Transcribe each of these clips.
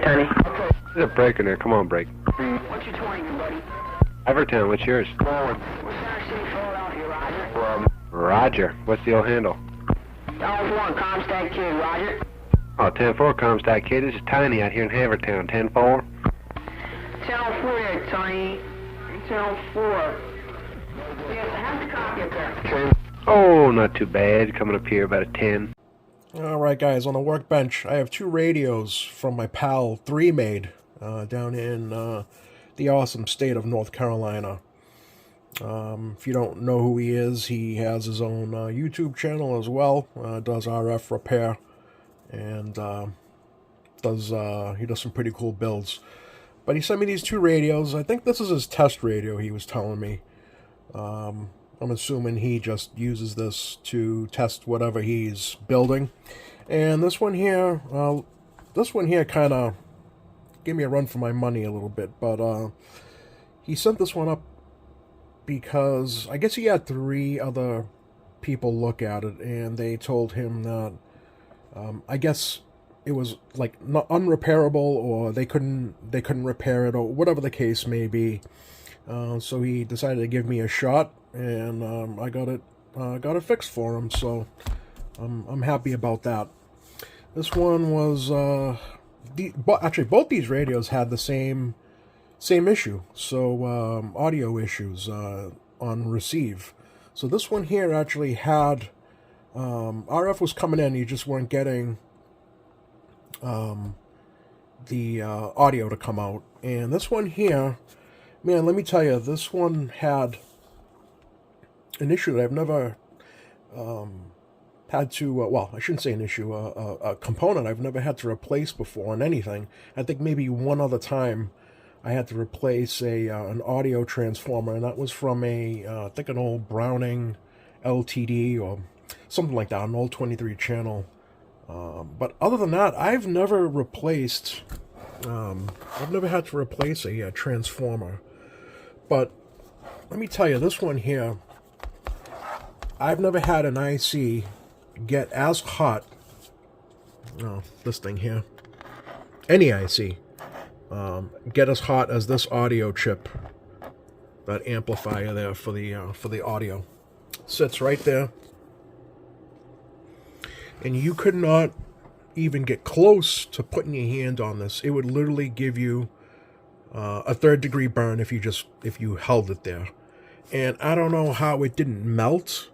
Tony. There's a break in there. Come on, break. What's your 20, buddy? Everton, what's yours? Forward. What's Center City, Philadelphia, Roger? Roger. What's the old handle? Dollar 1, Comstock Kid, Roger. Oh, 10-4, Comstock Kid. This is Tiny out here in Havertown. 10-4. 10-4 there, Tony. 10-4. Yes, I have the copy up there. Oh, not too bad. Coming up here about a 10. Alright guys, on the workbench, I have 2 radios from my pal 3 Made down in the awesome state of North Carolina. If you don't know who he is, he has his own YouTube channel as well, does RF repair, and he does some pretty cool builds. But he sent me these 2 radios. I think this is his test radio, he was telling me. I'm assuming he just uses this to test whatever he's building. And this one here kind of gave me a run for my money a little bit. But he sent this one up because I guess he had 3 other people look at it, and they told him that I guess it was like not unrepairable, or they couldn't repair it, or whatever the case may be. So he decided to give me a shot, and I got it fixed for him. So I'm happy about that. This one was actually both these radios had the same issue. So audio issues on receive. So this one here actually had RF was coming in. You just weren't getting the audio to come out. And this one here, man, let me tell you, this one had an issue that I've never had to, well, I shouldn't say an issue, a component I've never had to replace before on anything. I think maybe one other time I had to replace an audio transformer, and that was from I think an old Browning LTD or something like that, an old 23 channel. But other than that, I've never had to replace a transformer. But let me tell you, this one here, I've never had an IC get as hot, this thing here, any IC, get as hot as this audio chip, that amplifier there for the audio. Sits right there. And you could not even get close to putting your hand on this. It would literally give you a 3rd-degree burn if you held it there. And I don't know how it didn't melt.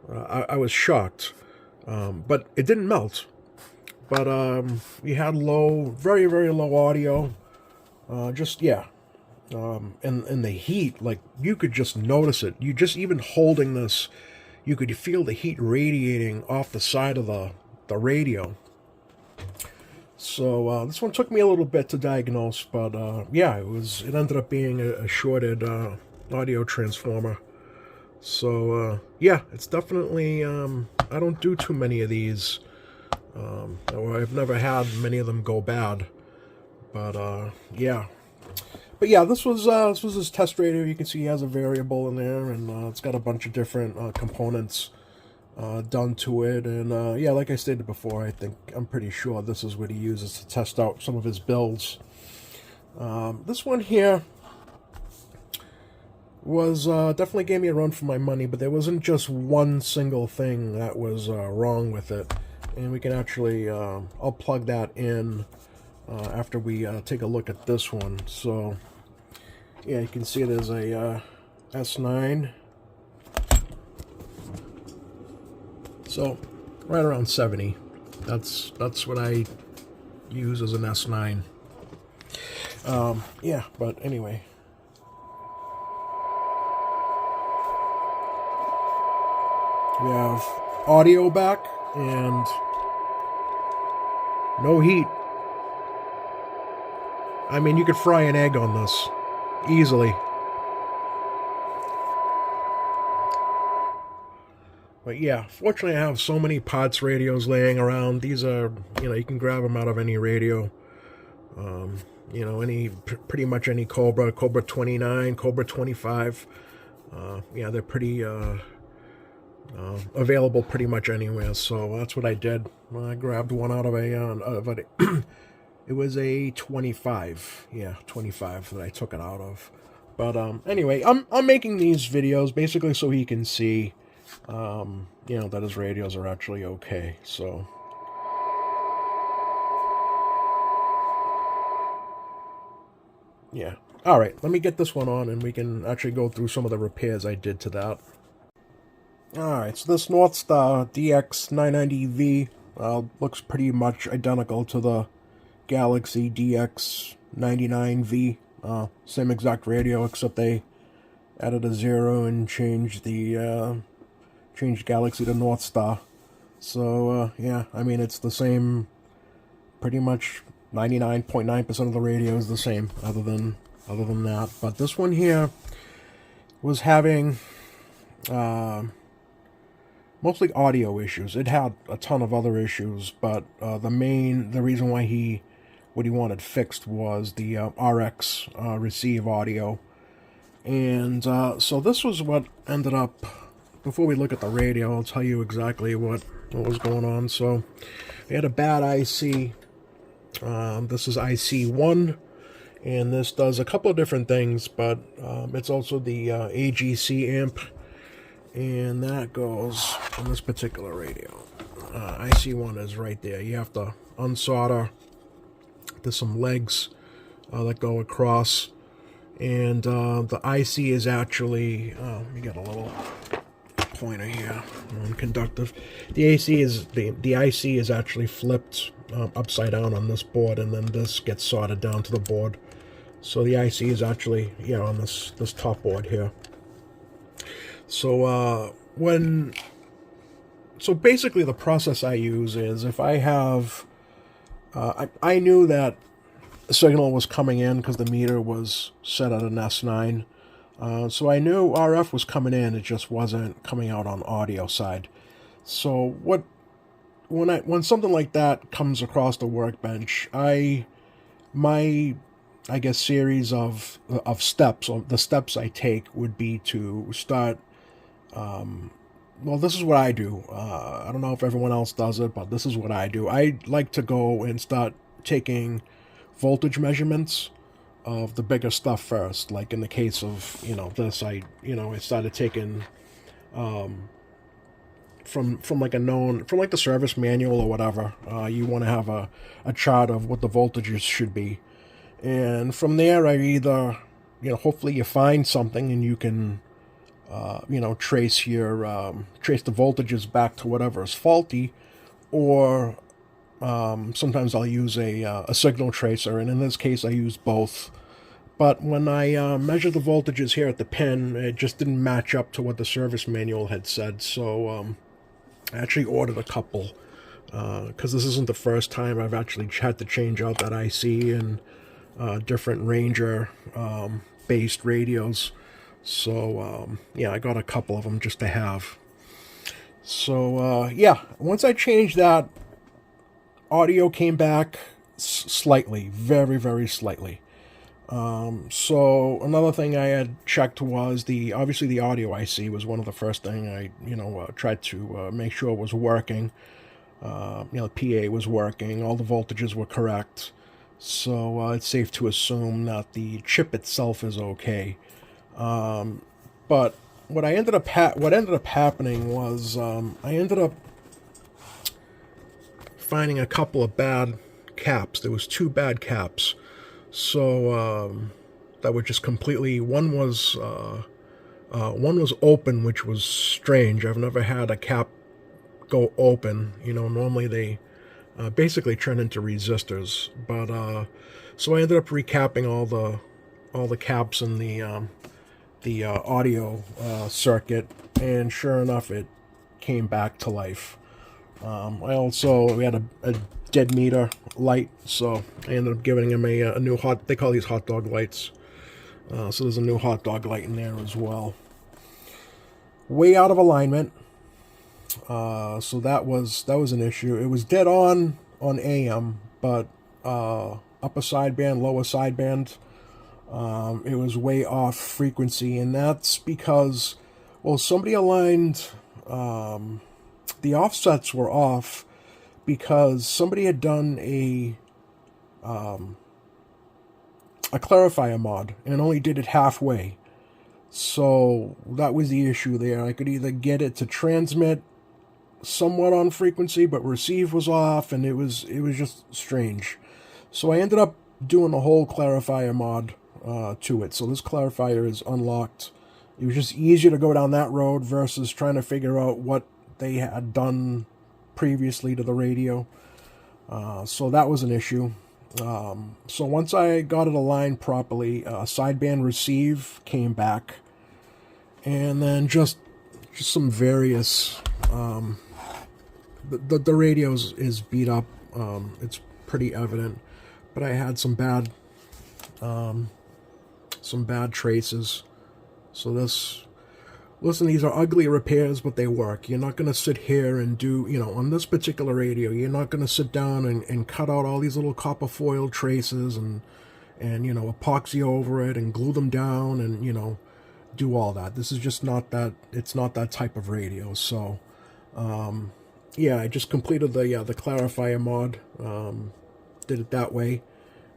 I was shocked, but it didn't melt. But you had very, very low audio. And the heat, like, you could just notice it. You just, even holding this, you could feel the heat radiating off the side of the radio. So this one took me a little bit to diagnose, but yeah, it ended up being a shorted audio transformer. So yeah, it's definitely, I don't do too many of these, or I've never had many of them go bad. But yeah. But yeah, this was his test radio. You can see he has a variable in there, and it's got a bunch of different components done to it. And yeah, like I stated before, I'm pretty sure this is what he uses to test out some of his builds. This one here was definitely gave me a run for my money, but there wasn't just one single thing that was wrong with it. And we can actually, I'll plug that in after we take a look at this one. So yeah, you can see there's a S9. So right around 70. That's what I use as an S9. Yeah, but anyway. We have audio back and no heat. I mean, you could fry an egg on this easily. But yeah, fortunately I have so many parts radios laying around. These are, you can grab them out of any radio. Pretty much any Cobra, Cobra 29, Cobra 25. Yeah, they're pretty available pretty much anywhere. So that's what I did. I grabbed one out of It was a 25. Yeah, 25 that I took it out of. But anyway, I'm making these videos basically so he can see, you know, that his radios are actually okay. So yeah. All right, let me get this one on and we can actually go through some of the repairs I did to that. All right, so this Northstar DX990V looks pretty much identical to the Galaxy DX990V. Same exact radio, except they added a 0 and changed the changed Galaxy to Northstar. So yeah, I mean it's the same. Pretty much 99.9% of the radio is the same, other than that. But this one here was having mostly audio issues. It had a ton of other issues, but the reason why what he wanted fixed was the RX receive audio. And so this was what ended up, before we look at the radio, I'll tell you exactly what was going on. So we had a bad IC. This is IC1, and this does a couple of different things, but it's also the AGC amp, and that goes on this particular radio. IC1 is right there. You have to unsolder. There's some legs that go across, and the IC is actually, let me get a little pointer here, non-conductive. The IC is actually flipped upside down on this board, and then this gets soldered down to the board. So the IC is actually, yeah, on this top board here. So so basically the process I use is, if I have, I knew that the signal was coming in because the meter was set at an S9. So I knew RF was coming in, it just wasn't coming out on audio side. So when something like that comes across the Workbench, my guess series of steps, or the steps I take, would be to start, well, this is what I do. I don't know if everyone else does it, but this is what I do. I like to go and start taking voltage measurements of the bigger stuff first. Like in the case of, you know, this, I started taking from like the service manual or whatever. You want to have a chart of what the voltages should be, and from there I either, hopefully you find something and you can trace the voltages back to whatever is faulty, or sometimes I'll use a signal tracer, and in this case I use both. But when I measured the voltages here at the pin, it just didn't match up to what the service manual had said, so I actually ordered a couple, because this isn't the first time I've actually had to change out that IC and different Ranger based radios. So yeah, I got a couple of them just to have. So yeah, once I changed that, audio came back slightly, very, very slightly. So another thing I had checked was obviously the audio IC was one of the first thing I, tried to make sure was working. The PA was working, all the voltages were correct. So it's safe to assume that the chip itself is okay. But what ended up happening was I ended up finding a couple of bad caps. There was 2 bad caps. So that were just completely, one was open, which was strange. I've never had a cap go open. Normally they basically turn into resistors. But so I ended up recapping all the caps in the audio circuit, and sure enough, it came back to life. We had a dead meter light, so I ended up giving him a new they call these hot dog lights. So there's a new hot dog light in there as well. Way out of alignment. So that was an issue. It was dead on AM, but upper sideband, lower sideband, it was way off frequency, and that's because, well, somebody aligned, the offsets were off because somebody had done a a clarifier mod and only did it halfway. So that was the issue there. I could either get it to transmit somewhat on frequency, but receive was off, and it was just strange. So I ended up doing a whole clarifier mod to it. So this clarifier is unlocked. It was just easier to go down that road versus trying to figure out what they had done previously to the radio. So that was an issue. So once I got it aligned properly, sideband receive came back, and then just some various the radio is beat up. It's pretty evident, but I had some bad traces. So listen, these are ugly repairs, but they work. You're not going to sit here and do, on this particular radio, you're not going to sit down and cut out all these little copper foil traces and epoxy over it and glue them down and, do all that. This is just not that, it's not that type of radio. So, yeah, I just completed the clarifier mod, did it that way,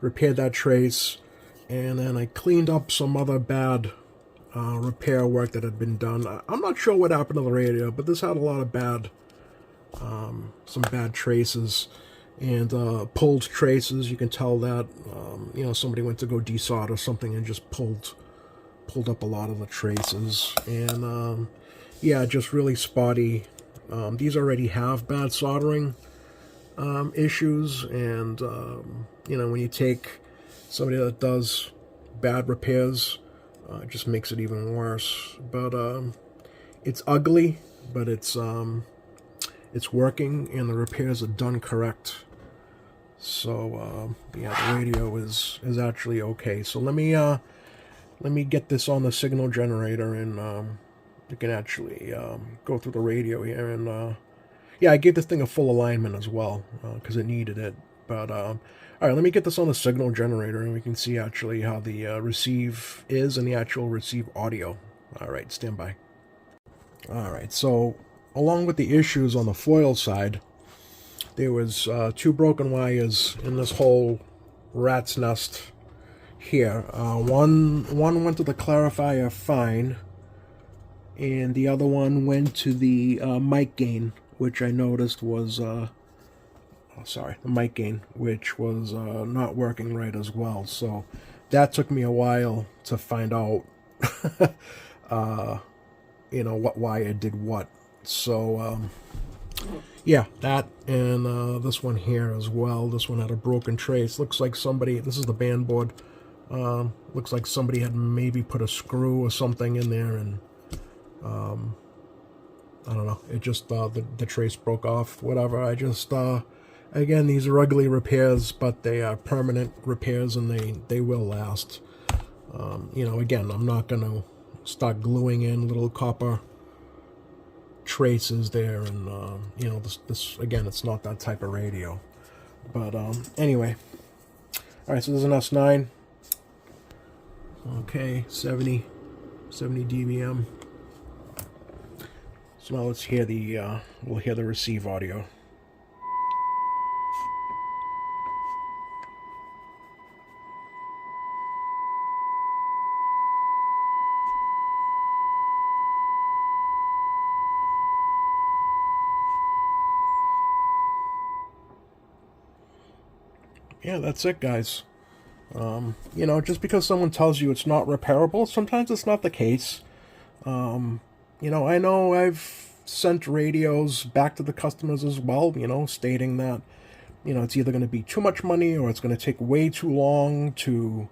repaired that trace, and then I cleaned up some other bad repair work that had been done. I'm not sure what happened to the radio, but this had a lot of some bad traces and pulled traces. You can tell that somebody went to go desolder something and just pulled up a lot of the traces. And yeah, just really spotty. These already have bad soldering issues, and when you take somebody that does bad repairs, it just makes it even worse. But it's ugly, but it's working, and the repairs are done correct. So yeah, the radio is actually okay. So let me get this on the signal generator, and you can actually go through the radio here. And yeah, I gave this thing a full alignment as well because it needed it. But all right, let me get this on the signal generator, and we can see actually how the receive is and the actual receive audio. All right, stand by. All right, so along with the issues on the foil side, there was 2 broken wires in this whole rat's nest here. One went to the clarifier fine, and the other one went to the mic gain, which I noticed was the mic gain, which was not working right as well. So that took me a while to find out, what wire did what. So, yeah, that, and this one here as well. This one had a broken trace. Looks like somebody, this is the band board, looks like somebody had maybe put a screw or something in there, and I don't know, it just, the trace broke off, whatever. I just, again, these are ugly repairs, but they are permanent repairs, and they will last. Again, I'm not going to start gluing in little copper traces there, and, this, again, it's not that type of radio. But, anyway. Alright, so there's an S9. Okay, 70 dBm. So now let's hear we'll hear the receive audio. Yeah, that's it, guys. Just because someone tells you it's not repairable, sometimes it's not the case. I know I've sent radios back to the customers as well, stating that, it's either going to be too much money or it's going to take way too long to,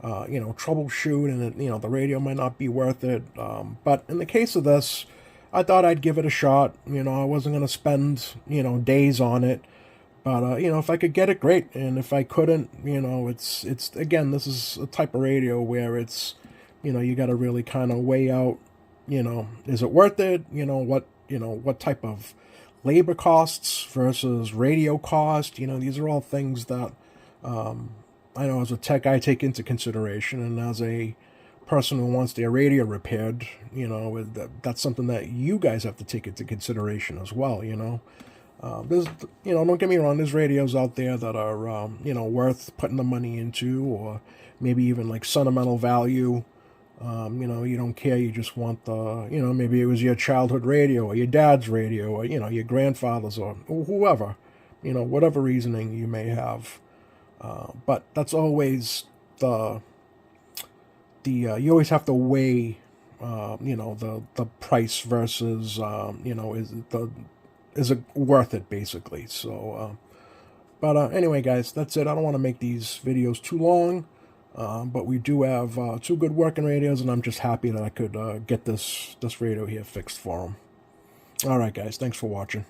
troubleshoot, and the radio might not be worth it. But in the case of this, I thought I'd give it a shot. I wasn't going to spend, days on it. But, if I could get it, great. And if I couldn't, it's again, this is a type of radio where it's, you got to really kind of weigh out, is it worth it? What type of labor costs versus radio cost? These are all things that, I know as a tech I take into consideration, and as a person who wants their radio repaired, that's something that you guys have to take into consideration as well, There's, don't get me wrong, there's radios out there that are, worth putting the money into, or maybe even like sentimental value. You don't care, you just want the, maybe it was your childhood radio, or your dad's radio, or, your grandfather's, or whoever, whatever reasoning you may have. But that's always you always have to weigh, the price versus, is it worth it, basically. So, anyway, guys, that's it. I don't want to make these videos too long, but we do have two good working radios, and I'm just happy that I could get this radio here fixed for them. All right, guys, thanks for watching.